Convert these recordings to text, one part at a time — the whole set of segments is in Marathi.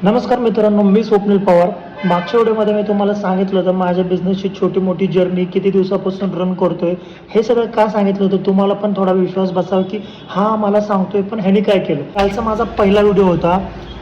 नमस्कार मित्रांनो, मी स्वप्नील पवार. मागच्या व्हिडिओमध्ये मी तुम्हाला सांगितलं होतं माझ्या बिझनेसची छोटी मोठी जर्नी किती दिवसापासून रन करतोय. हे सगळं का सांगितलं होतं, तुम्हाला पण थोडा विश्वास बसावा की हा मला सांगतोय पण ह्यानी काय केलं. कालचा माझा पहिला व्हिडिओ होता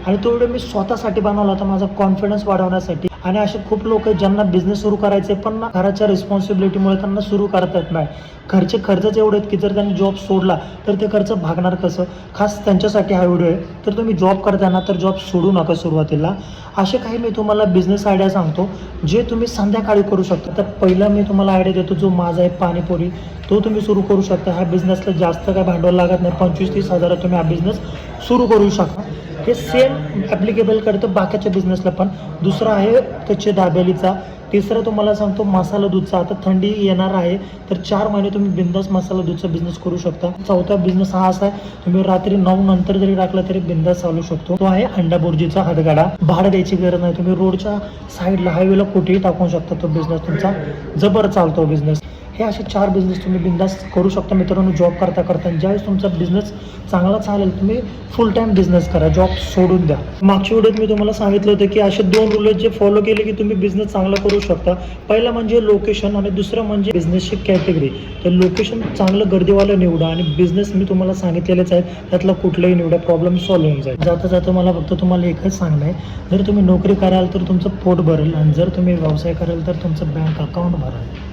आणि तो व्हिडिओ मी स्वतःसाठी बनवला होता, माझा कॉन्फिडन्स वाढवण्यासाठी. आणि असे खूप लोक आहेत ज्यांना बिझनेस सुरू करायचे पण ना घराच्या रिस्पॉन्सिबिलिटीमुळे त्यांना सुरू करता येत नाही. घरचे खर्चच एवढे आहेत की जर त्यांनी जॉब सोडला तर ते खर्च भागणार कसं. खास त्यांच्यासाठी हा व्हिडिओ आहे. तर तुम्ही जॉब करताना तर जॉब सोडू नका सुरुवातीला. असे काही मी तुम्हाला बिझनेस आयडिया सांगतो जे तुम्ही संध्याकाळी करू शकता. तर पहिला मी तुम्हाला आयडिया देतो जो माझा आहे पाणीपुरी, तो तुम्ही सुरू करू शकता. ह्या बिझनेसला जास्त काय भांडवल लागत नाही. 25-30 हजारात तुम्ही हा बिझनेस सुरू करू शकता. हे सेम ॲप्लिकेबल करतं बाकीच्या बिझनेसला पण. दुसरा आहे कच्चे दाबेलीचा. तिसरं तुम्हाला सांगतो मसाला दूधचा. आता थंडी येणार आहे तर 4 महिने तुम्ही बिंदास मसाला दूधचा बिझनेस करू शकता. चौथा बिझनेस हा असा आहे, तुम्ही रात्री 9 नंतर जरी टाकला तरी बिंदास चालू शकतो. तो आहे अंडा बुर्जीचा हातगाडा. भाडं द्यायची गरज नाही. तुम्ही रोडच्या साईडला हायवेला कुठेही टाकू शकता. तो बिझनेस तुमचा जबर चालतो बिझनेस. हे असे 4 बिझनेस तुम्ही बिंदास करू शकता मित्रांनो. जॉब करता करता ज्यावेळेस तुमचा बिझनेस चांगला चालेल तुम्ही फुल टाईम बिझनेस करा, जॉब सोडून द्या. मागच्या व्हिडिओत मी तुम्हाला सांगितलं होतं की असे 2 रूल जे फॉलो केले की तुम्ही बिझनेस चांगला करू शकता. पहिला म्हणजे लोकेशन आणि दुसरं म्हणजे बिझनेसची कॅटेगरी. तर लोकेशन चांगलं गर्दीवालं निवडा आणि बिझनेस मी तुम्हाला सांगितलेलेच आहे त्यातला कुठलाही निवडा, प्रॉब्लेम सॉल्व्ह होऊन जाईल. जाता जाता मला फक्त तुम्हाला एकच सांगणं आहे, जर तुम्ही नोकरी कराल तर तुमचं पोट भरेल आणि जर तुम्ही व्यवसाय कराल तर तुमचं बँक अकाउंट भरेल.